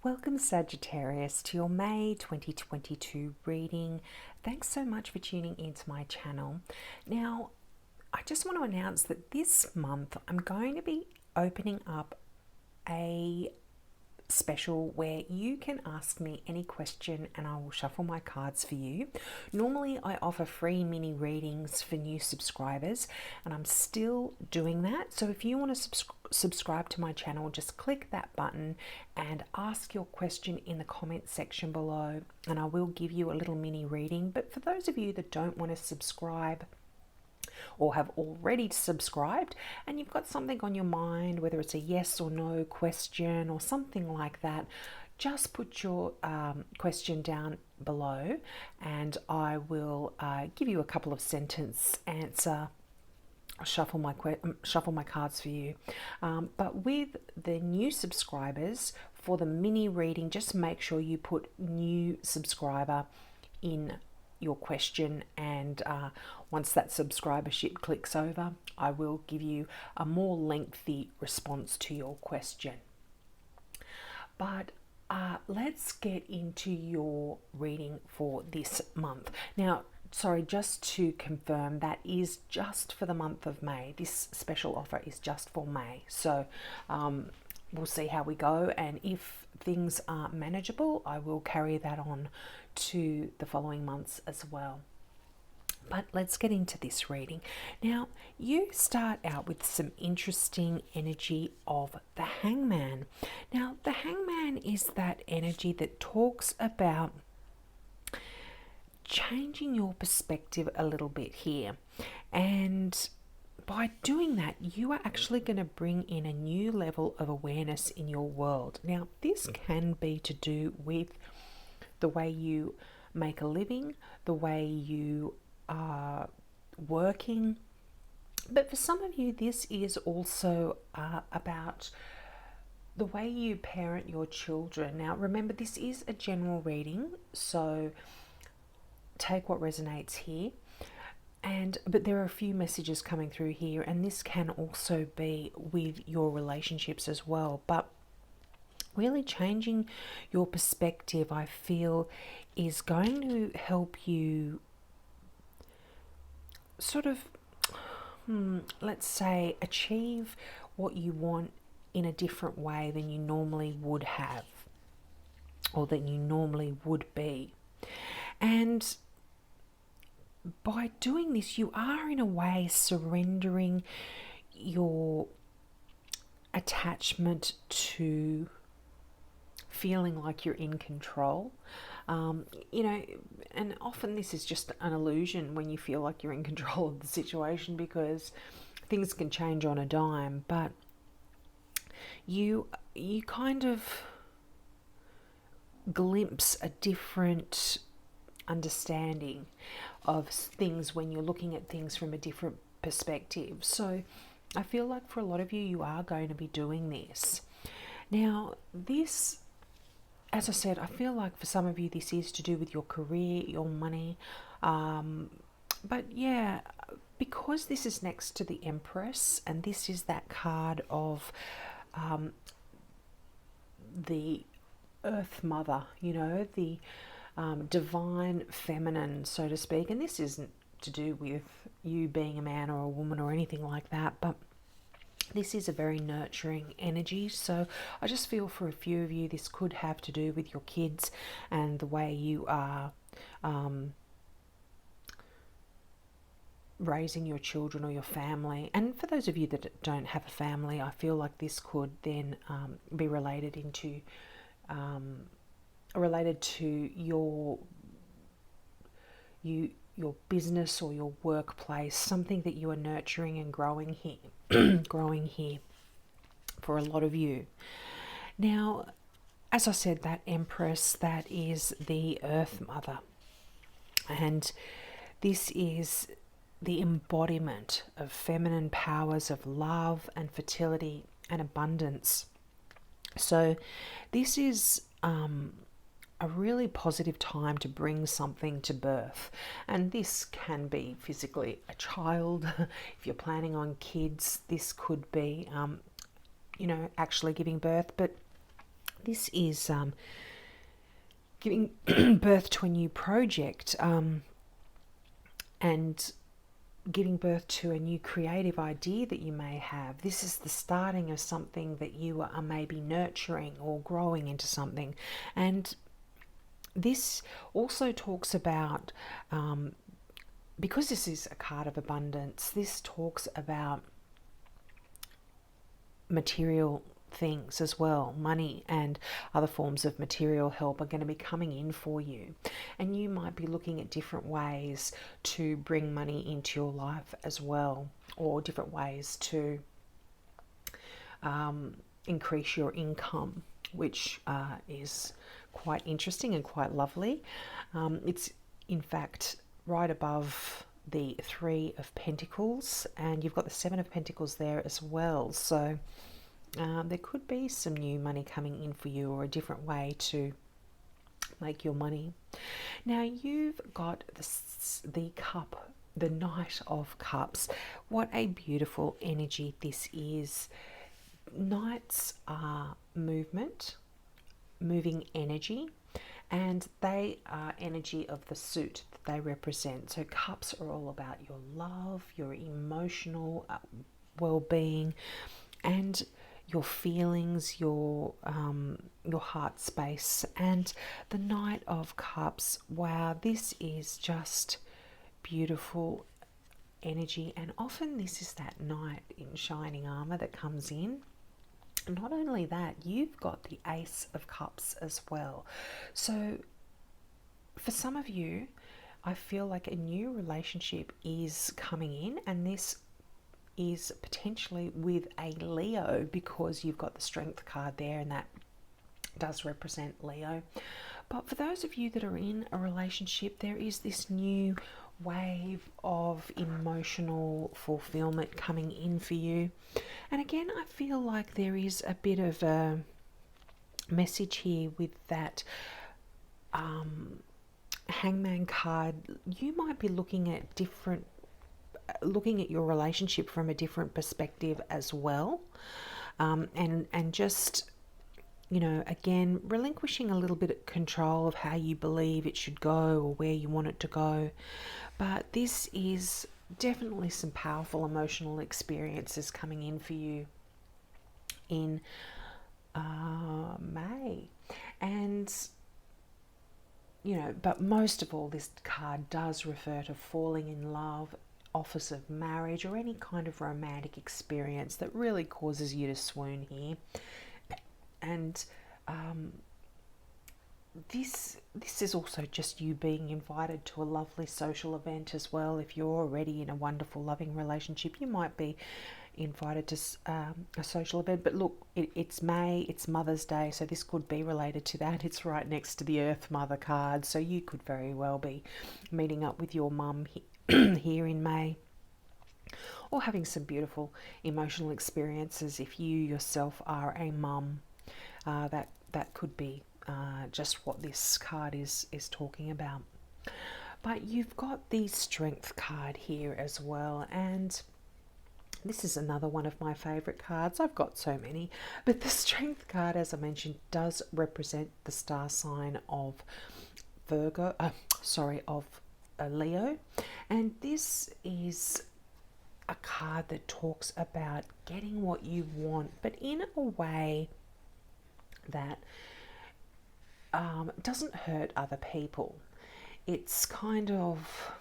Welcome, Sagittarius, to your May 2022 reading. Thanks so much for tuning into my channel. Now, I just want to announce that this month I'm going to be opening up a special where you can ask me any question and I will shuffle my cards for you. Normally I offer free mini readings for new subscribers and I'm still doing that. So if you want to subscribe to my channel, just click that button and ask your question in the comment section below and I will give you a little mini reading. But for those of you that don't want to subscribe or have already subscribed and you've got something on your mind, whether it's a yes or no question or something like that, just put your question down below and I will give you a couple of sentence answer. I'll shuffle my cards for you. But with the new subscribers, for the mini reading, just make sure you put new subscriber in your question, and once that subscribership clicks over, I will give you a more lengthy response to your question. But let's get into your reading for this month. Now, sorry, just to confirm, that is just for the month of May. This special offer is just for May. So we'll see how we go, and if things are manageable, I will carry that on to the following months as well. But let's get into this reading. Now, you start out with some interesting energy of the Hangman. Now, the Hangman is that energy that talks about changing your perspective a little bit here. And by doing that, you are actually going to bring in a new level of awareness in your world. Now, this can be to do with the way you make a living, the way you are working. But for some of you, this is also about the way you parent your children. Now, remember, this is a general reading, so take what resonates here. But there are a few messages coming through here, and this can also be with your relationships as well. But really changing your perspective, I feel, is going to help you sort of, let's say, achieve what you want in a different way than you normally would have, or that you normally would be. And by doing this, you are in a way surrendering your attachment to feeling like you're in control. And often this is just an illusion when you feel like you're in control of the situation, because things can change on a dime. But you kind of glimpse a different understanding of things when you're looking at things from a different perspective. So I feel like for a lot of you, you are going to be doing this. Now, this, as I said, I feel like for some of you, this is to do with your career, your money. But yeah, because this is next to the Empress, and this is that card of the Earth Mother, the divine feminine, so to speak. And this isn't to do with you being a man or a woman or anything like that, but this is a very nurturing energy. So I just feel for a few of you, this could have to do with your kids and the way you are raising your children or your family. And for those of you that don't have a family, I feel like this could then be related to your business or your workplace, something that you are nurturing and growing here for a lot of you. Now, as I said, that Empress, that is the Earth Mother, and this is the embodiment of feminine powers of love and fertility and abundance. So this is a really positive time to bring something to birth. And this can be physically a child. If you're planning on kids, this could be, actually giving birth. But This is giving birth to a new project, and giving birth to a new creative idea that you may have. This is the starting of something that you are maybe nurturing or growing into something. And this also talks about, because this is a card of abundance, this talks about material things as well. Money and other forms of material help are going to be coming in for you, and you might be looking at different ways to bring money into your life as well, or different ways to increase your income, which is quite interesting and quite lovely. It's in fact right above the Three of Pentacles, and you've got the Seven of Pentacles there as well. So there could be some new money coming in for you, or a different way to make your money. Now you've got the cup, the Knight of Cups. What a beautiful energy this is. Knights are movement, moving energy, and they are energy of the suit that they represent. So cups are all about your love, your emotional well-being, and your feelings, your heart space. And the Knight of Cups, wow, this is just beautiful energy. And often this is that knight in shining armor that comes in. Not only that, you've got the Ace of Cups as well. So for some of you, I feel like a new relationship is coming in, and this is potentially with a Leo, because you've got the Strength card there, and that does represent Leo. But for those of you that are in a relationship, there is this new wave of emotional fulfillment coming in for you. And again, I feel like there is a bit of a message here with that Hangman card. You might be looking at your relationship from a different perspective as well, and just, you know, again, relinquishing a little bit of control of how you believe it should go or where you want it to go. But this is definitely some powerful emotional experiences coming in for you in May. And you know, but most of all, this card does refer to falling in love, offers of marriage, or any kind of romantic experience that really causes you to swoon here. And this is also just you being invited to a lovely social event as well. If you're already in a wonderful, loving relationship, you might be invited to a social event. But look, it's May, it's Mother's Day, so this could be related to that. It's right next to the Earth Mother card, so you could very well be meeting up with your mum here in May, or having some beautiful emotional experiences if you yourself are a mum. That could be just what this card is talking about. But you've got the Strength card here as well, and this is another one of my favorite cards. I've got so many, but the Strength card, as I mentioned, does represent the star sign of Leo, and this is a card that talks about getting what you want, but in a way that doesn't hurt other people. It's kind of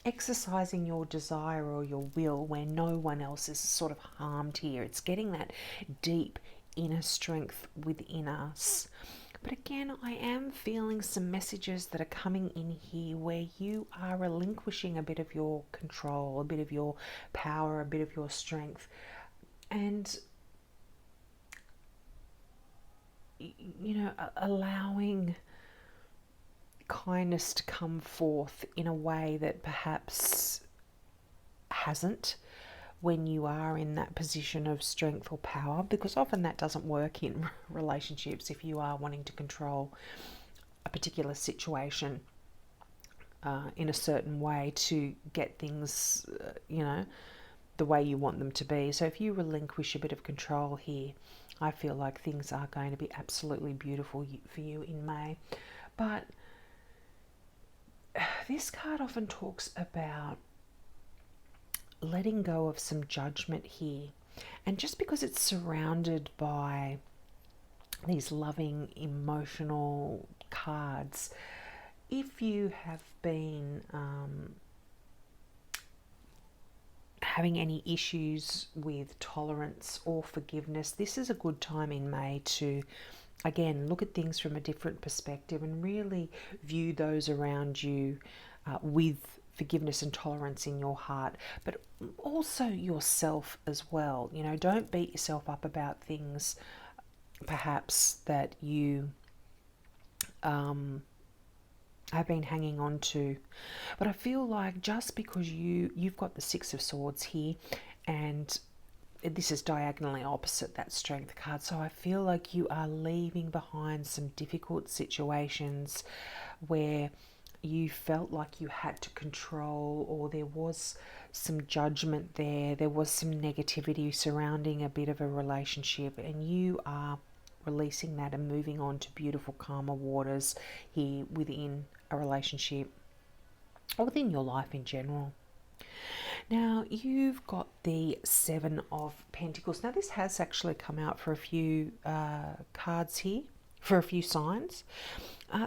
exercising your desire or your will where no one else is sort of harmed here. It's getting that deep inner strength within us. But again, I am feeling some messages that are coming in here where you are relinquishing a bit of your control, a bit of your power, a bit of your strength, and you know, allowing kindness to come forth in a way that perhaps hasn't when you are in that position of strength or power, because often that doesn't work in relationships if you are wanting to control a particular situation in a certain way to get things, you know, the way you want them to be. So if you relinquish a bit of control here, I feel like things are going to be absolutely beautiful for you in May. But this card often talks about letting go of some judgment here. And just because it's surrounded by these loving, emotional cards, if you have been having any issues with tolerance or forgiveness, this is a good time in May to, again, look at things from a different perspective and really view those around you with forgiveness and tolerance in your heart, but also yourself as well. You know, don't beat yourself up about things perhaps that you have been hanging on to. But I feel like just because you've got the Six of Swords here, and this is diagonally opposite that Strength card, so I feel like you are leaving behind some difficult situations where you felt like you had to control, or there was some judgment there was some negativity surrounding a bit of a relationship, and you are releasing that and moving on to beautiful, calmer waters here within a relationship or within your life in general. Now, you've got the Seven of Pentacles. Now, this has actually come out for a few cards here, for a few signs.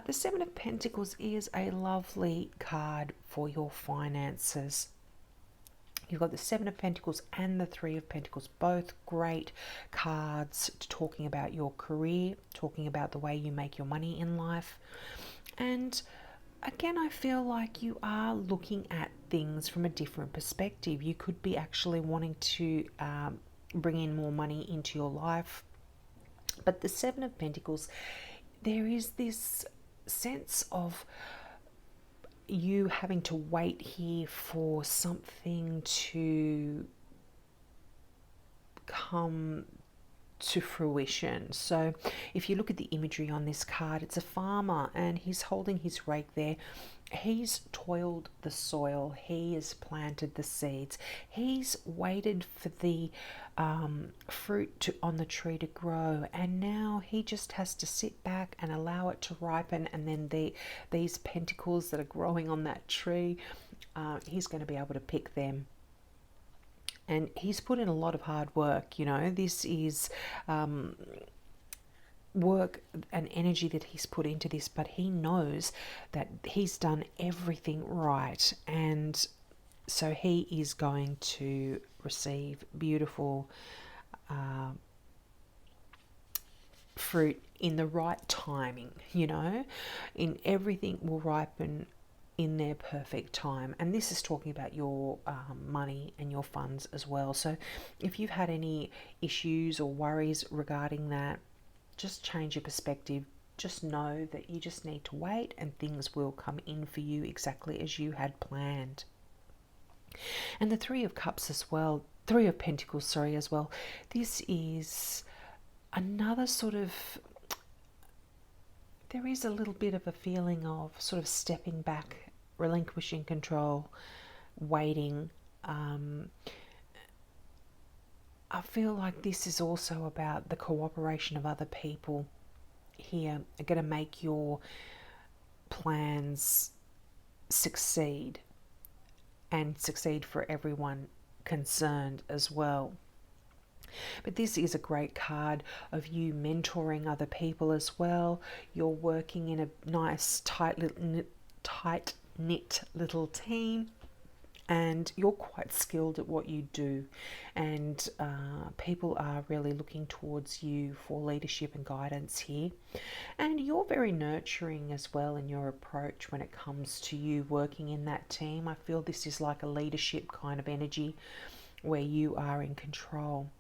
The Seven of Pentacles is a lovely card for your finances. You've got the Seven of Pentacles and the Three of Pentacles, both great cards talking about your career, talking about the way you make your money in life. And again, I feel like you are looking at things from a different perspective. You could be actually wanting to bring in more money into your life. But the Seven of Pentacles, there is this sense of you having to wait here for something to come to fruition. So if you look at the imagery on this card, it's a farmer and he's holding his rake there. He's toiled the soil, he has planted the seeds, he's waited for the fruit on the tree to grow, and now he just has to sit back and allow it to ripen, and then these pentacles that are growing on that tree, he's going to be able to pick them. And he's put in a lot of hard work, you know. This is work and energy that he's put into this, but he knows that he's done everything right, and so he is going to receive beautiful fruit in the right timing, you know. In everything will ripen in their perfect time. And this is talking about your money and your funds as well. So if you've had any issues or worries regarding that, just change your perspective. Just know that you just need to wait and things will come in for you exactly as you had planned. And the Three of Cups as well, Three of Pentacles, sorry, as well. This is another sort of, there is a little bit of a feeling of sort of stepping back, relinquishing control, waiting. I feel like this is also about the cooperation of other people here are going to make your plans succeed, and succeed for everyone concerned as well. But this is a great card of you mentoring other people as well. You're working in a nice tight-knit little team, and you're quite skilled at what you do, and people are really looking towards you for leadership and guidance here. And you're very nurturing as well in your approach when it comes to you working in that team. I feel this is like a leadership kind of energy where you are in control.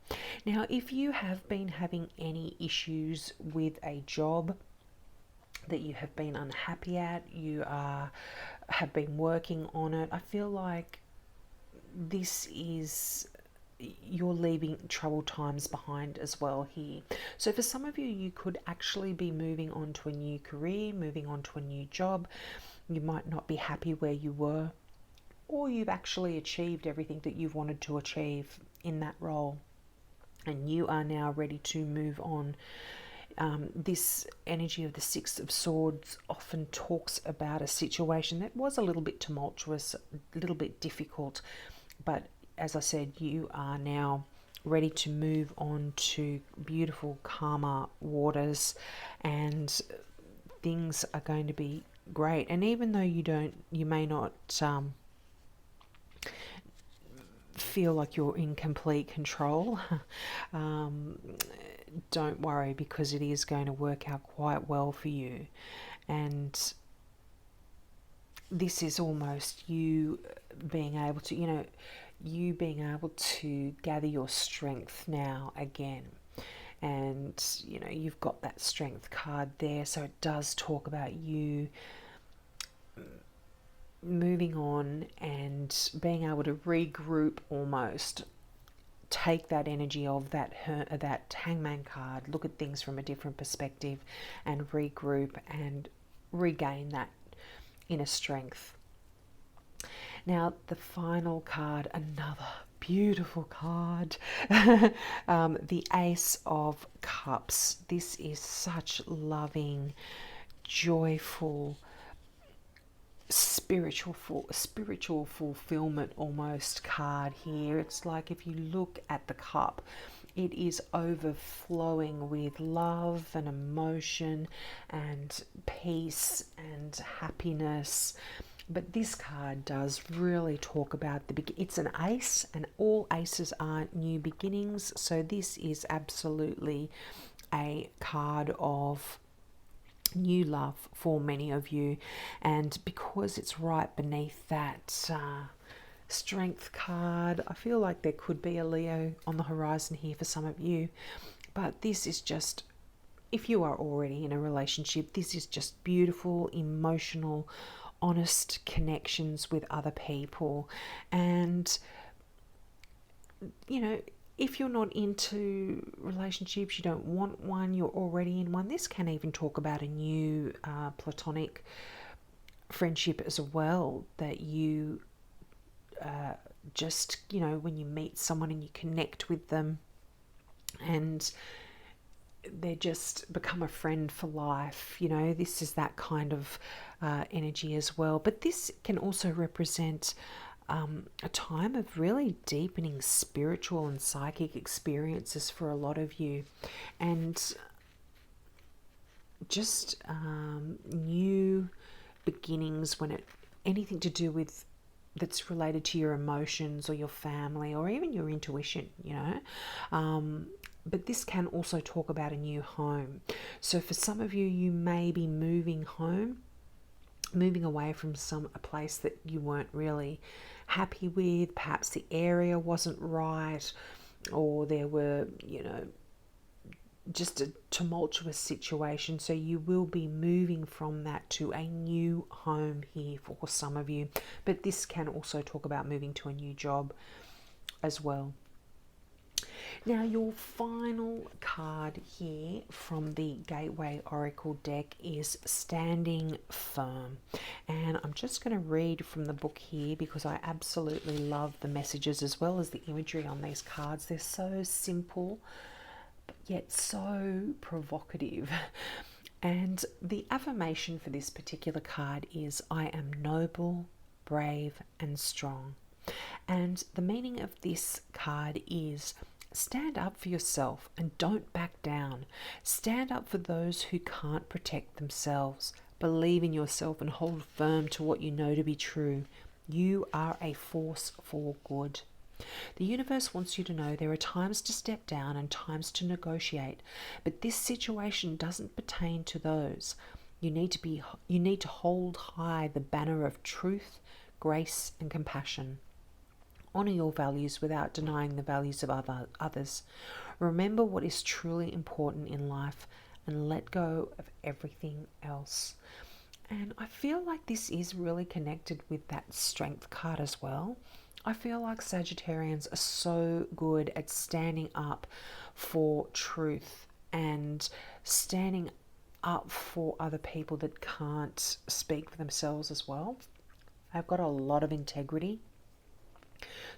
Now, if you have been having any issues with a job that you have been unhappy at, you have been working on it, I feel like this is, you're leaving troubled times behind as well here. So for some of you, you could actually be moving on to a new career, moving on to a new job. You might not be happy where you were, or you've actually achieved everything that you've wanted to achieve in that role. and you are now ready to move on. This energy of the Six of Swords often talks about a situation that was a little bit tumultuous, a little bit difficult, but as I said, you are now ready to move on to beautiful, calmer waters, and things are going to be great. And even though you may not feel like you're in complete control, don't worry, because it is going to work out quite well for you. And this is almost you being able to, you being able to gather your strength now again. And, you've got that strength card there. So it does talk about you moving on and being able to regroup almost. Take that energy of that Hangman card, look at things from a different perspective, and regroup and regain that inner strength. Now, the final card, another beautiful card, the Ace of Cups. This is such loving, joyful, spiritual fulfillment almost card here. It's like if you look at the cup, it is overflowing with love and emotion and peace and happiness. But this card does really talk about it's an ace, and all aces are new beginnings. So this is absolutely a card of new love for many of you. And because it's right beneath that strength card, I feel like there could be a Leo on the horizon here for some of you. But this is just, if you are already in a relationship, this is just beautiful, emotional, honest connections with other people. And if you're not into relationships, you don't want one, you're already in one, this can even talk about a new platonic friendship as well, that you just, when you meet someone and you connect with them and they just become a friend for life. This is that kind of energy as well. But this can also represent a time of really deepening spiritual and psychic experiences for a lot of you, and just new beginnings when anything to do with that's related to your emotions or your family or even your intuition, but this can also talk about a new home. So for some of you, you may be moving home, moving away from a place that you weren't really happy with. Perhaps the area wasn't right, or there were, just a tumultuous situation. So you will be moving from that to a new home here for some of you. But this can also talk about moving to a new job as well. Now, your final card here from the Gateway Oracle deck is Standing Firm. And I'm just going to read from the book here because I absolutely love the messages as well as the imagery on these cards. They're so simple, but yet so provocative. And the affirmation for this particular card is, I am noble, brave, and strong. And the meaning of this card is, stand up for yourself and don't back down. Stand up for those who can't protect themselves. Believe in yourself and hold firm to what you know to be true. You are a force for good. The universe wants you to know there are times to step down and times to negotiate, but this situation doesn't pertain to those. You need to hold high the banner of truth, grace, and compassion. Honor your values without denying the values of others. Remember what is truly important in life and let go of everything else. And I feel like this is really connected with that strength card as well. I feel like Sagittarians are so good at standing up for truth and standing up for other people that can't speak for themselves as well. I've got a lot of integrity.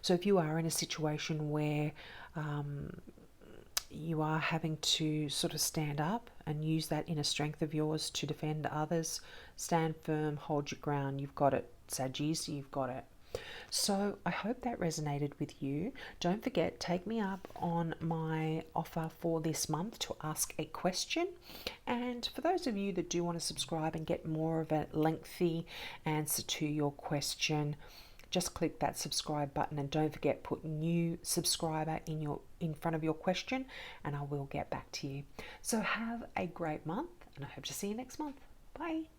So if you are in a situation where you are having to sort of stand up and use that inner strength of yours to defend others. Stand firm, hold your ground. You've got it, Saggies, you've got it. So I hope that resonated with you. Don't forget, take me up on my offer for this month to ask a question. And for those of you that do want to subscribe and get more of a lengthy answer to your question, just click that subscribe button, and don't forget, put new subscriber in front of your question, and I will get back to you. So have a great month, and I hope to see you next month. Bye.